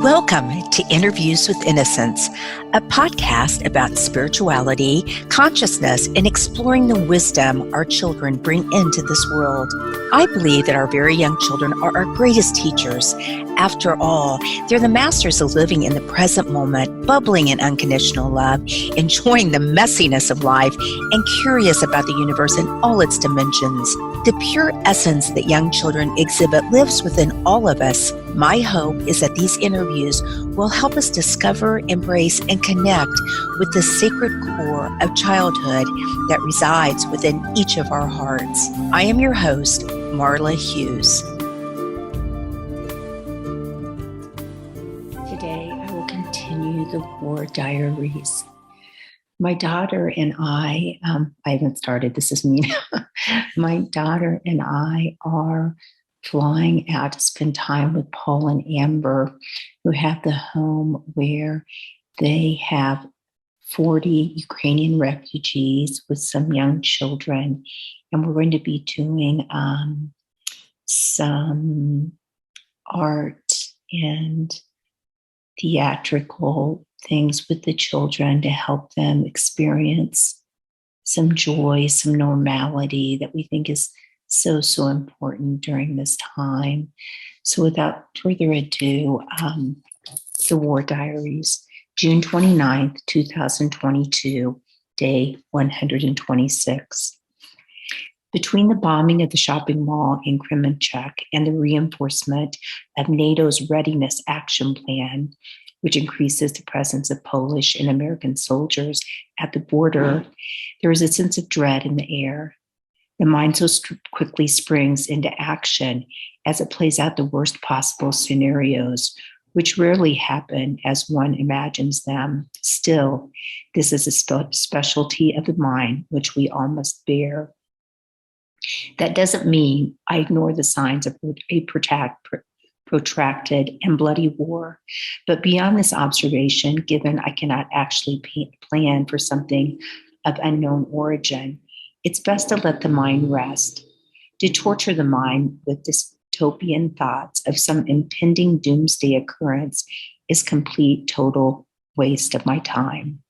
Welcome to Interviews with Innocence, a podcast about spirituality, consciousness, and exploring the wisdom our children bring into this world. I believe that our very young children are our greatest teachers. After all, they're the masters of living in the present moment, bubbling in unconditional love, enjoying the messiness of life, and curious about the universe in all its dimensions. The pure essence that young children exhibit lives within all of us. My hope is that these interviews will help us discover, embrace, and connect with the sacred core of childhood that resides within each of our hearts. I am your host, Marla Hughes. Today, I will continue the War Diaries. My daughter and I haven't started, this is me now. My daughter and I are flying out to spend time with Paul and Amber, who have the home where they have 40 Ukrainian refugees with some young children. And we're going to be doing some art and theatrical things with the children to help them experience some joy, some normality that we think is so important during this time. So without further ado, the War Diaries, June 29th, 2022, day 126. Between the bombing of the shopping mall in Kremenchuk and the reinforcement of NATO's Readiness Action Plan, which increases the presence of Polish and American soldiers at the border, there is a sense of dread in the air. The mind so quickly springs into action as it plays out the worst possible scenarios, which rarely happen as one imagines them. Still, this is a specialty of the mind which we all must bear. That doesn't mean I ignore the signs of a protracted and bloody war, but beyond this observation, given I cannot actually plan for something of unknown origin, it's best to let the mind rest. To torture the mind with dystopian thoughts of some impending doomsday occurrence is complete, total waste of my time.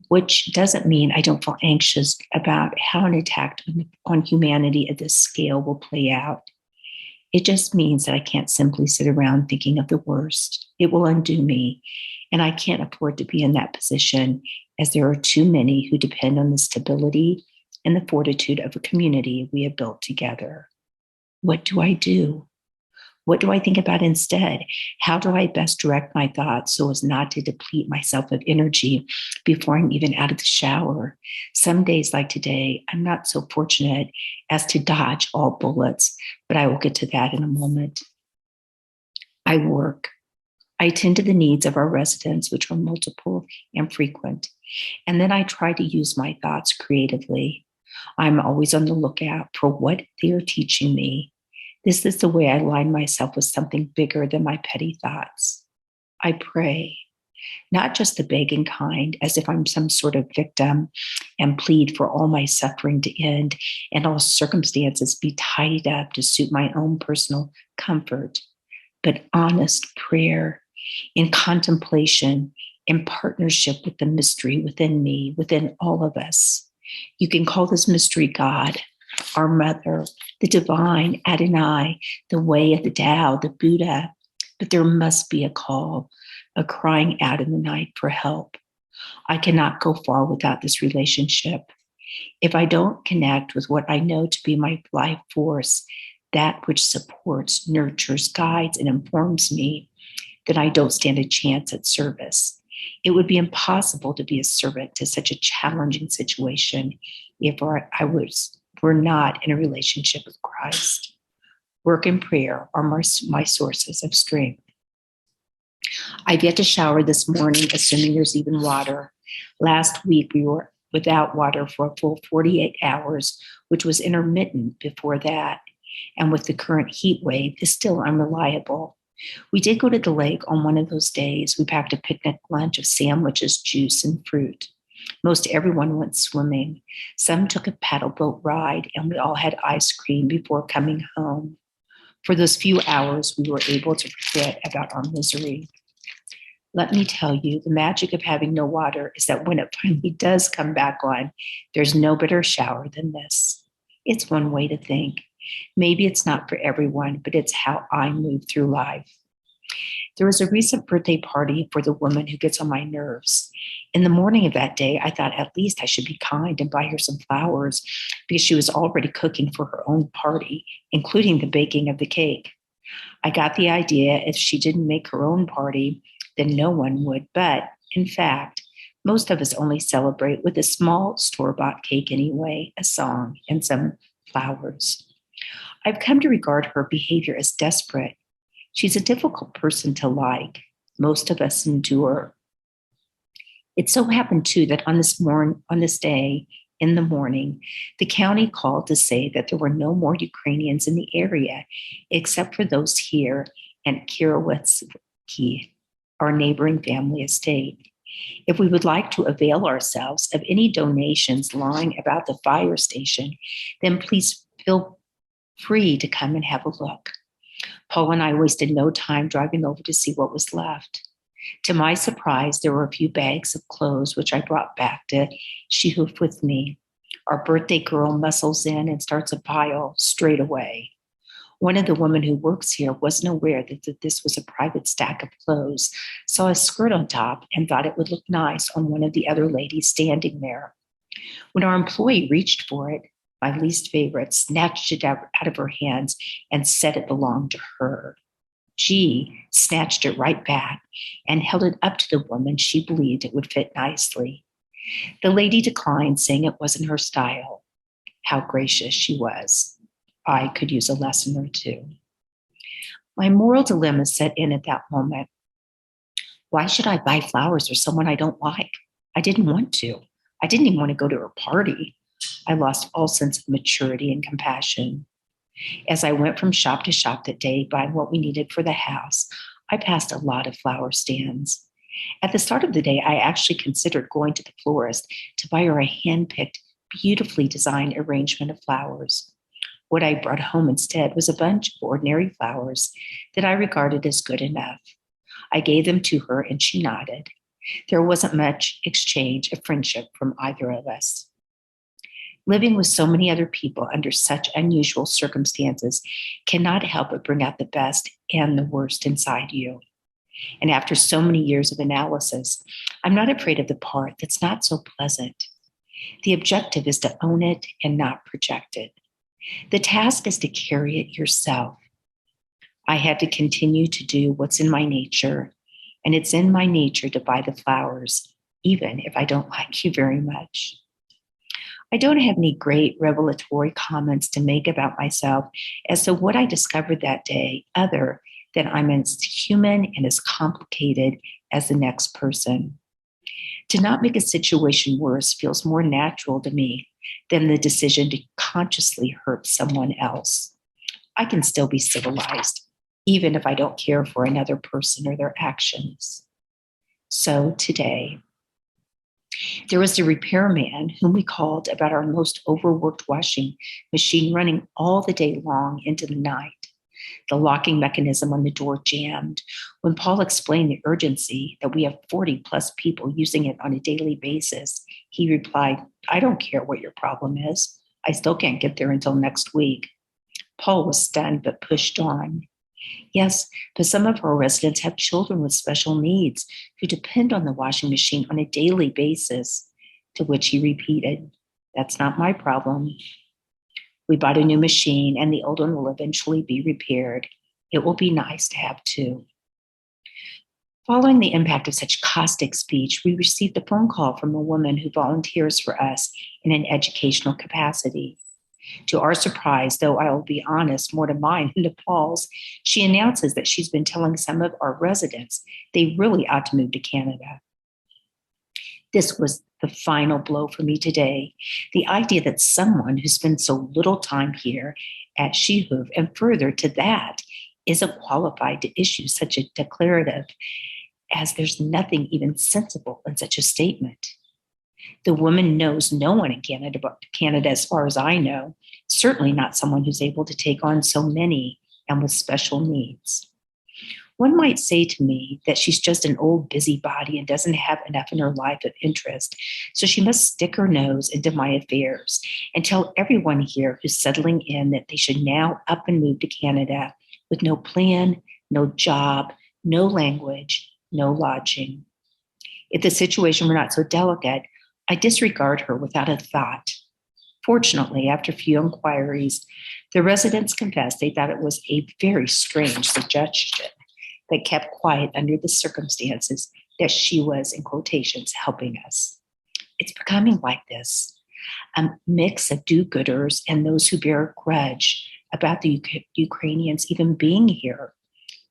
Which doesn't mean I don't feel anxious about how an attack on humanity at this scale will play out. It just means that I can't simply sit around thinking of the worst. It will undo me, and I can't afford to be in that position, as there are too many who depend on the stability and the fortitude of a community we have built together. What do I do? What do I think about instead? How do I best direct my thoughts so as not to deplete myself of energy before I'm even out of the shower? Some days like today, I'm not so fortunate as to dodge all bullets, but I will get to that in a moment. I work. I attend to the needs of our residents, which are multiple and frequent. And then I try to use my thoughts creatively. I'm always on the lookout for what they are teaching me. This is the way I align myself with something bigger than my petty thoughts. I pray, not just the begging kind, as if I'm some sort of victim, and plead for all my suffering to end and all circumstances be tidied up to suit my own personal comfort, but honest prayer in contemplation, in partnership with the mystery within me, within all of us. You can call this mystery God, our mother, the divine, Adonai, the way of the Tao, the Buddha. But there must be a call, a crying out in the night for help. I cannot go far without this relationship. If I don't connect with what I know to be my life force, that which supports, nurtures, guides, and informs me, then I don't stand a chance at service. It would be impossible to be a servant to such a challenging situation if we're not in a relationship with Christ. Work and prayer are my sources of strength. I've yet to shower this morning, assuming there's even water. Last week, we were without water for a full 48 hours, which was intermittent before that. And with the current heat wave, is still unreliable. We did go to the lake on one of those days. We packed a picnic lunch of sandwiches, juice, and fruit. Most everyone went swimming. Some took a paddle boat ride, and we all had ice cream before coming home. For those few hours, we were able to forget about our misery. Let me tell you, the magic of having no water is that when it finally does come back on, there's no better shower than this. It's one way to think. Maybe it's not for everyone, but it's how I move through life. There was a recent birthday party for the woman who gets on my nerves. In the morning of that day, I thought at least I should be kind and buy her some flowers because she was already cooking for her own party, including the baking of the cake. I got the idea if she didn't make her own party, then no one would. But in fact, most of us only celebrate with a small store-bought cake anyway, a song, and some flowers. I've come to regard her behavior as desperate. She's a difficult person to like. Most of us endure. It so happened too that on this day in the morning, the county called to say that there were no more Ukrainians in the area, except for those here and Kieniewicz, our neighboring family estate. If we would like to avail ourselves of any donations lying about the fire station, then please feel free to come and have a look. Paul and I wasted no time driving over to see what was left. To my surprise, there were a few bags of clothes, which I brought back to Sichow with me. Our birthday girl muscles in and starts a pile straight away. One of the women who works here wasn't aware that this was a private stack of clothes, saw a skirt on top and thought it would look nice on one of the other ladies standing there. When our employee reached for it, my least favorite, snatched it out of her hands and said it belonged to her. She snatched it right back and held it up to the woman she believed it would fit nicely. The lady declined, saying it wasn't her style. How gracious she was. I could use a lesson or two. My moral dilemma set in at that moment. Why should I buy flowers for someone I don't like? I didn't want to. I didn't even want to go to her party. I lost all sense of maturity and compassion. As I went from shop to shop that day buying what we needed for the house, I passed a lot of flower stands. At the start of the day, I actually considered going to the florist to buy her a hand-picked, beautifully designed arrangement of flowers. What I brought home instead was a bunch of ordinary flowers that I regarded as good enough. I gave them to her and she nodded. There wasn't much exchange of friendship from either of us. Living with so many other people under such unusual circumstances cannot help but bring out the best and the worst inside you. And after so many years of analysis, I'm not afraid of the part that's not so pleasant. The objective is to own it and not project it. The task is to carry it yourself. I had to continue to do what's in my nature, and it's in my nature to buy the flowers, even if I don't like you very much. I don't have any great revelatory comments to make about myself as to what I discovered that day, other than I'm as human and as complicated as the next person. To not make a situation worse feels more natural to me than the decision to consciously hurt someone else. I can still be civilized, even if I don't care for another person or their actions. So today, there was a repairman whom we called about our most overworked washing machine running all the day long into the night. The locking mechanism on the door jammed. When Paul explained the urgency that we have 40 plus people using it on a daily basis, he replied, I don't care what your problem is. I still can't get there until next week. Paul was stunned but pushed on. Yes, but some of our residents have children with special needs who depend on the washing machine on a daily basis, to which he repeated, that's not my problem. We bought a new machine and the old one will eventually be repaired. It will be nice to have two. Following the impact of such caustic speech, we received a phone call from a woman who volunteers for us in an educational capacity. To our surprise, though I will be honest, more to mine than to Paul's, she announces that she's been telling some of our residents they really ought to move to Canada. This was the final blow for me today. The idea that someone who spends so little time here at Sichow and further to that isn't qualified to issue such a declarative, as there's nothing even sensible in such a statement. The woman knows no one in Canada, as far as I know, certainly not someone who's able to take on so many and with special needs. One might say to me that she's just an old busybody and doesn't have enough in her life of interest, so she must stick her nose into my affairs and tell everyone here who's settling in that they should now up and move to Canada with no plan, no job, no language, no lodging. If the situation were not so delicate, I disregard her without a thought. Fortunately, after a few inquiries, the residents confessed they thought it was a very strange suggestion that kept quiet under the circumstances that she was, in quotations, helping us. It's becoming like this, a mix of do-gooders and those who bear a grudge about the Ukrainians even being here,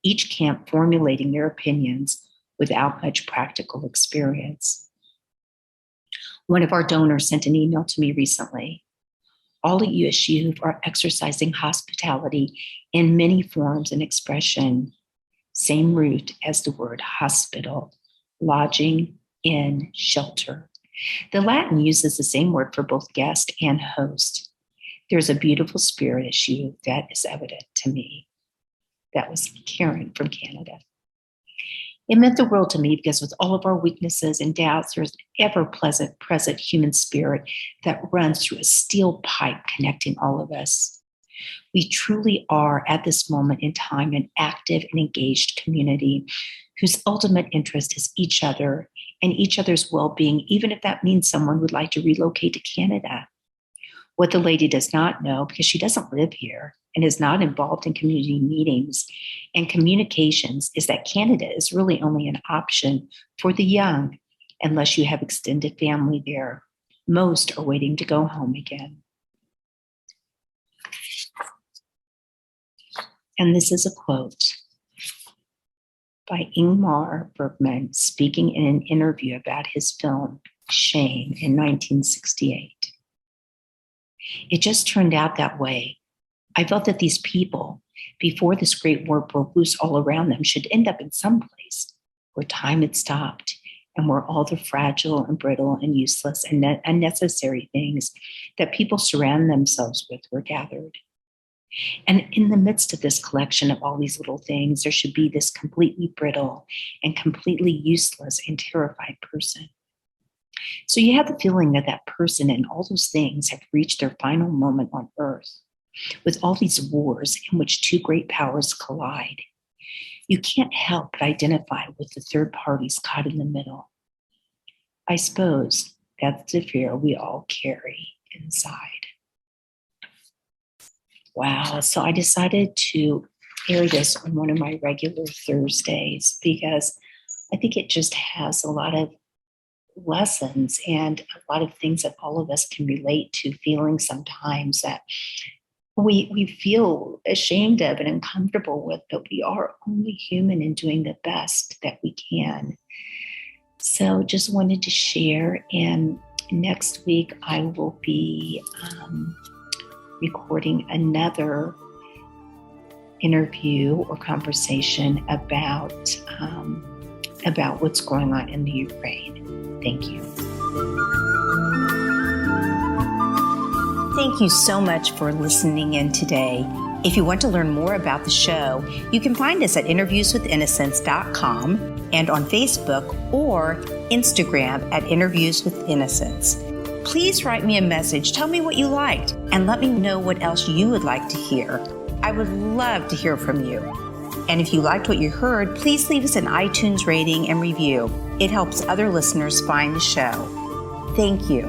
each camp formulating their opinions without much practical experience. One of our donors sent an email to me recently. All of you at Sichow are exercising hospitality in many forms and expression. Same root as the word hospital, lodging, inn, shelter. The Latin uses the same word for both guest and host. There's a beautiful spirit at Sichow that is evident to me. That was Karen from Canada. It meant the world to me because with all of our weaknesses and doubts, there's an ever-present human spirit that runs through a steel pipe connecting all of us. We truly are, at this moment in time, an active and engaged community whose ultimate interest is each other and each other's well-being, even if that means someone would like to relocate to Canada. What the lady does not know, because she doesn't live here and is not involved in community meetings and communications, is that Canada is really only an option for the young unless you have extended family there. Most are waiting to go home again. And this is a quote by Ingmar Bergman speaking in an interview about his film, Shame, in 1968. It just turned out that way. I felt that these people, before this great war broke loose all around them, should end up in some place where time had stopped and where all the fragile and brittle and useless and unnecessary things that people surround themselves with were gathered. And in the midst of this collection of all these little things, there should be this completely brittle and completely useless and terrified person. So you have the feeling that that person and all those things have reached their final moment on Earth, with all these wars in which two great powers collide. You can't help but identify with the third parties caught in the middle. I suppose that's the fear we all carry inside. Wow, so I decided to air this on one of my regular Thursdays because I think it just has a lot of lessons and a lot of things that all of us can relate to, feeling sometimes that we feel ashamed of and uncomfortable with, but we are only human in doing the best that we can. So just wanted to share, and next week I will be recording another interview or conversation about what's going on in the Ukraine. Thank you. Thank you so much for listening in today. If you want to learn more about the show, you can find us at interviewswithinnocence.com and on Facebook or Instagram at Interviews with Innocence. Please write me a message, tell me what you liked, and let me know what else you would like to hear. I would love to hear from you. And if you liked what you heard, please leave us an iTunes rating and review. It helps other listeners find the show. Thank you.